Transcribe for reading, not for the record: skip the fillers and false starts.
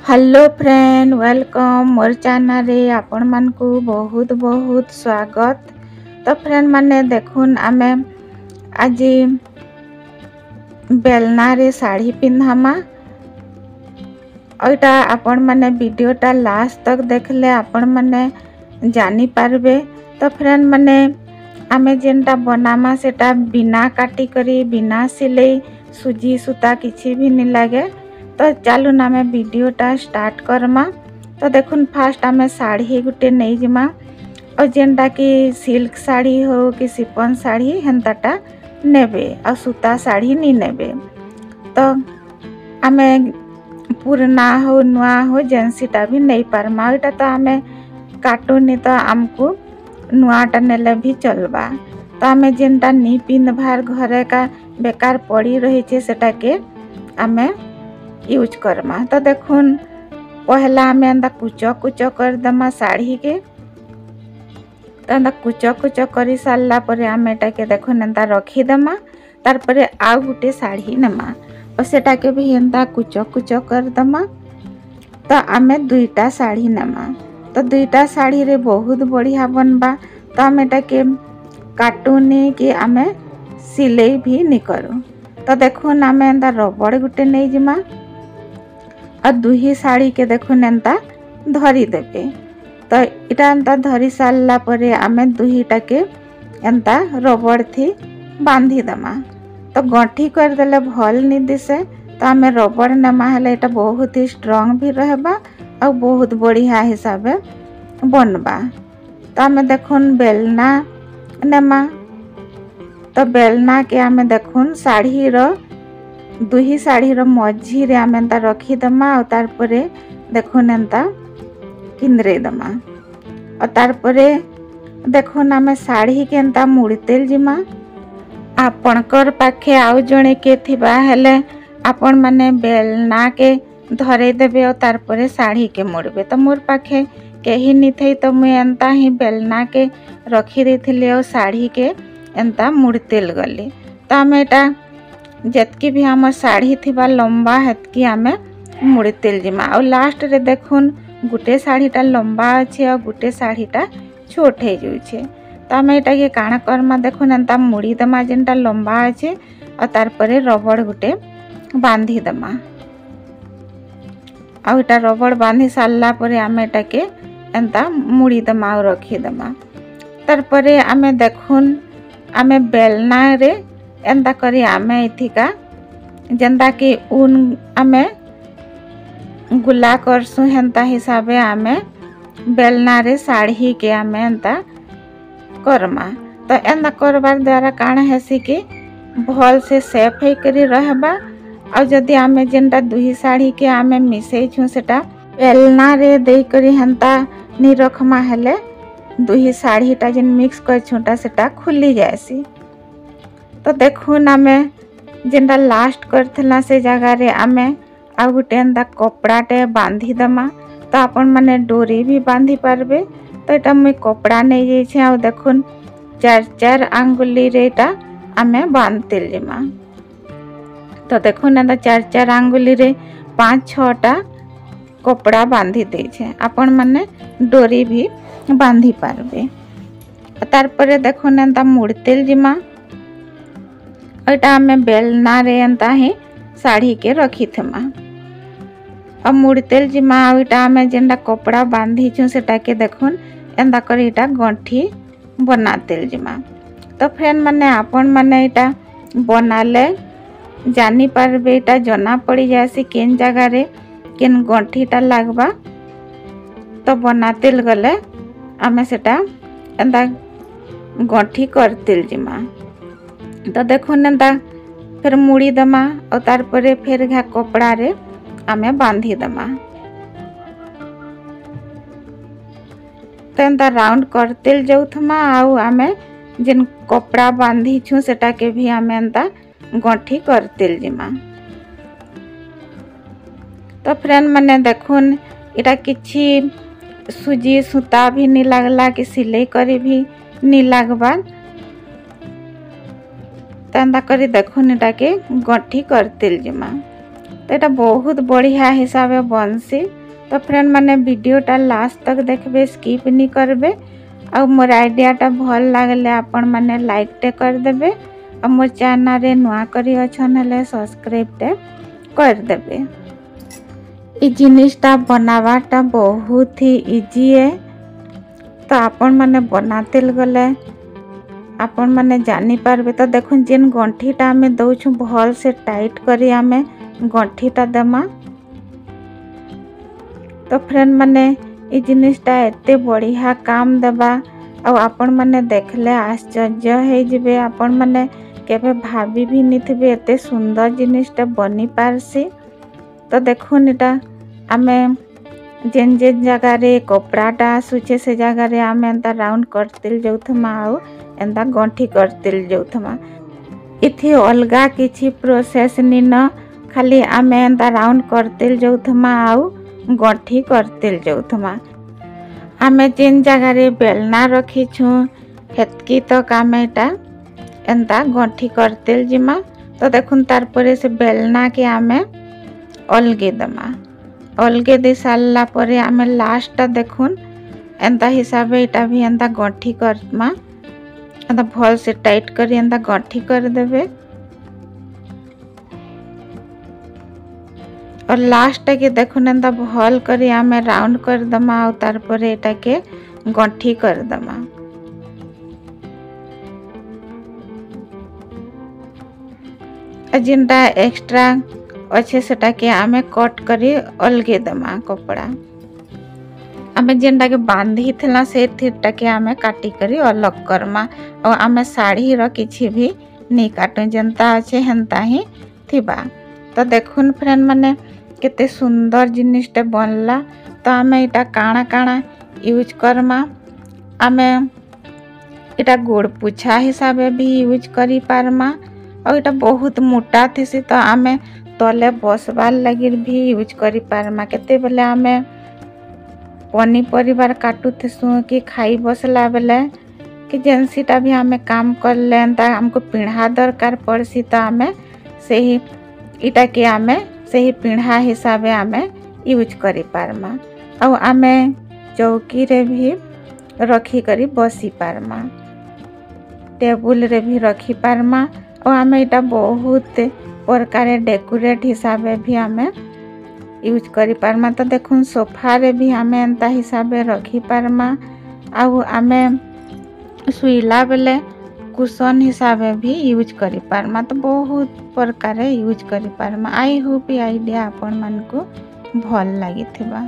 Hello friend, welcome मोर channel रे आपण मान को बहुत बहुत स्वागत। तो फ्रेंड माने देखुन आमे आज बेलना रे साड़ी पिंधामा। ओइटा आपण माने वीडियोटा लास्ट तक देखले आपण माने जानी पारबे। तो फ्रेंड माने आमे जेनटा बनामा सेटा बिना काटी करी बिना सिलाई सुजी सूता किछि भी नहीं लागे। तो चलू ना आम वीडियोटा स्टार्ट करमा। तो देखुन फास्ट आम शाढ़ी गुटे नहीं जिमा और जेनटा कि सिल्क शाढ़ी हो कि सिफन शाढ़ी हेन्ताटा नेबे और सूता शाढ़ी नहीं नेबे। तो आम पुराना हो नुआ हो जेनसीटा भी नहीं पारमा। इटा तो आम काटुनी तो आमको नुआटा नेले भी चलबा। तो आम जेनटा नहीं पिंधबार घरे का बेकार पड़ी रही छे सेटा के आम यूज करमा। तो देखुन पहला आमे अंदा कुचो कुचो कर दमा साड़ी के। तो अंदा कुचो कुचो करी सारला परे आमे एटा के देखुन अंदा रखी दमा। तार परे आउ गुटे साड़ी नमा और सेटा के भी अंदा कुचो कुचो कर दमा। तो आमे दुईटा साड़ी नमा। तो दुईटा साड़ी रे बहुत बढ़िया बनबा। तो आमे एटा के काटुनी कि आमे सिलाई भी नहीं करू। तो देखुन आमे अंदा रबड़ गुटे नहीं जिमा और दुही साड़ी के देखुन एंता धरी देबे। तो इटा एंता धरी सारला परे आमे दुहीटा के एंता रबड़ थी बांधी दमा। तो गंठी कर देले भल नहीं दिसे। तो आमे रबड़ नमा हेले इटा बहुत ही स्ट्रांग भी रहबा और बहुत बढ़िया हिसाब बनबा। तो आमे देखुन बेलना नमा। तो बेलना के आमे देखुन साड़ी रो दुही साड़ी रो मझी रे आमे एंता रखी दमा और तार परे देखुन एंता किंद्रे दमा। और तार परे देखुन आमे साड़ी के एंता मुड़तेल जिमा। आपणकर पाखे आउ जणे के थिबा हेले आपण माने बेलना के धरे देबे और तार परे साड़ी के मुड़बे। तो मोर पाखे केही नि थई तो मैं एंता ही बेलना के रखी देथिले और साड़ी के एंता मुड़तेल गली। तो आमे एटा जेतकी भी हमर साड़ी थिबा लंबा हेतकी आमे मुड़तेल जिमा। और लास्ट रे देखुन गुटे साड़ीटा लंबा अच्छे और गुटे साड़ीटा छोट हे जाउछे। तो आमे एटा के काना करमा देखुन एंता मुड़ी दमा जेनटा लंबा अच्छे और तार परे रबड़ गुटे बांधी दमा। और एटा रबड़ बांधी सारला परे आमे एटा के एंता मुड़ी दमा और रखी दमा। तार परे आमे देखुन आमे बेलना रे एंता करी आमे इथिका जेंता कि ऊन आमे गुला करसु हेंता हिसाबे आमे बेलना रे साड़ी के आमे एंता करमा। तो एंता करबार द्वारा काना हेसी कि भल से सेफ है करी रहबा। और जदि आमे जेंटा दुही साड़ी के आमे मिसई छु सेटा बेलना रे दे करी हेंता नि रखमा हेले दुही साड़ीटा जेन मिक्स कर छुटा सेटा खुली जायसी। तो देखुन आमे जेनटा लास्ट करथला से जगह रे आमे आ गुटे एंता कपड़ाटे बांधी दमा। तो आपण माने डोरी भी बांधी पारबे। तो एटा मुई कपड़ा नहीं जाई छे और देखुन चार चार आंगुली रे एटा आमे बांधतेल जिमा। तो देखुन एंता चार चार आंगुली रे 5-6टा कपड़ा बांधी दे छे। आपण माने डोरी भी बांधी पारबे। तार परे देखुन एंता मुड़तेल जिमा। एटा आमे बेलना रे एंता ही साड़ी के रखी थमा और मुड़तेल जिमा। एटा आमे जेनटा कपड़ा बांधी छु सेटा के देखुन एंता करी एटा गंठी बनातेल जिमा। तो फ्रेंड माने आपण माने एटा बनाले जानी पारबे। एटा जना पड़ी जासी केन जगह रे केन गंठीटा लागबा। तो बनातेल गले आमे सेटा एंता गंठी करतेल जिमा। तो देखुन एंता फिर मुड़ी दमा और तार परे फिर घा कपड़ा रे आमे बांधी दमा। तो एंता राउंड करतेल जाउथमा आउ आमे जेन कपड़ा बांधी छु सेटा के भी आमे एंता गंठी करतेल जिमा। तो फ्रेंड माने देखुन एटा किछि सुजी सूता भी नहीं लागला कि सिलाई करी भी नहीं लागबा। तो एंता करी देखुन एटा के गंठी करतेल जिमा। तो यहाँ बहुत बढ़िया हिसाब से बनसी। तो फ्रेंड मैंने वीडियोटा लास्ट तक देखबे, स्किप नहीं करबे। और मोर आइडियाटा भल लगले आपण मैंने लाइकटे करदेवे और मोर चैनल रे नुआ करी अछन हेले सब्सक्राइबटे करदेवे। ये जिनिसटा बनावाटा बहुत ही इजी है। तो आपण मैंने बनाते गले आपण मैंने जानी पारबे। तो देखुन जेन गंठीटा आमे दउछु भल से टाइट करी आमे गंठीटा देमा। तो फ्रेंड मैंने ये जिनिसटा एते बढ़िया काम देबा और आपण मैंने देखले आश्चर्य हो जिबे। आपण मैंने केबे भाभी भी निथिबे एते सुंदर जिनिसटा बनी पारसी। तो देखुन इटा आमे जेन जेन जगह रे कपड़ाटा आसुचे से जगह रे आमे एंता राउंड करतिल जाउथमा आउ एंता गंठी करतिल जाउथमा। इथि अलगा किछि प्रोसेस नी न, खाली आमे एंता राउंड करतिल जाउथमा आउ गंठी करतिल जाउथमा। आमे जेन जगह रे बेलना रखीछु हेतकी तक आमे एटा एंता गंठी करतिल जिमा। तो देखुन तार परे से बेलना के आमे अलगे दमा। अलगे दे सारला परे आमे लास्ट देखुन एंता हिसाब एटा भी एंता गंठी करमा। एंता भल से टाइट करी एंता गंठी कर देबे। और लास्ट के देखुन एंता भल करी आमे राउंड कर दमा और तार परे एटा के गंठी कर दमा। जिनटा एक्स्ट्रा अच्छे सेटा के आमे कट करी अलगे दमा कपड़ा। आमे जेनटा के बांधी थिला से थिरटा के आमे काटी करी अलग करमा। और आमे साड़ी रो किछि भी नहीं काटू, जेनता अच्छे हेनता ही थिबा। तो देखुन फ्रेंड माने केते सुंदर जिनिसटे बनला। तो आमे इटा काना काना यूज करमा। आमे इटा गोड़ पुछा हिसाब भी यूज करी पारमा। और इटा बहुत मोटा थिसी तो आमे तले बसबार लगी भी यूज करी पारमा। केते बेले आमे पनीपरिवार काटू थिसु कि खाई बसला बेले कि जेनसीटा भी आमे काम कर लें ता हमको पिढ़ा दरकार पड़सी। तो आमे सही इटा के आमे सही पिढ़ा हिसाब आमे यूज करी पारमा। और आमे चौकी रे भी रखी करी बसी पारमा, टेबुल रे भी रखी पारमा। और आमे इटा बहुत प्रकार डेकोरेट हिसाब भी आमे यूज करी पारमा। तो देखुन सोफा रे भी आमे एंता हिसाब रखी पारमा। आउ आमे सुईला बेले कुशन हिसाब भी यूज करी पारमा। तो बहुत प्रकार यूज करी पारमा। आई होप आइडिया आपण मानकु भल लागिथिबा।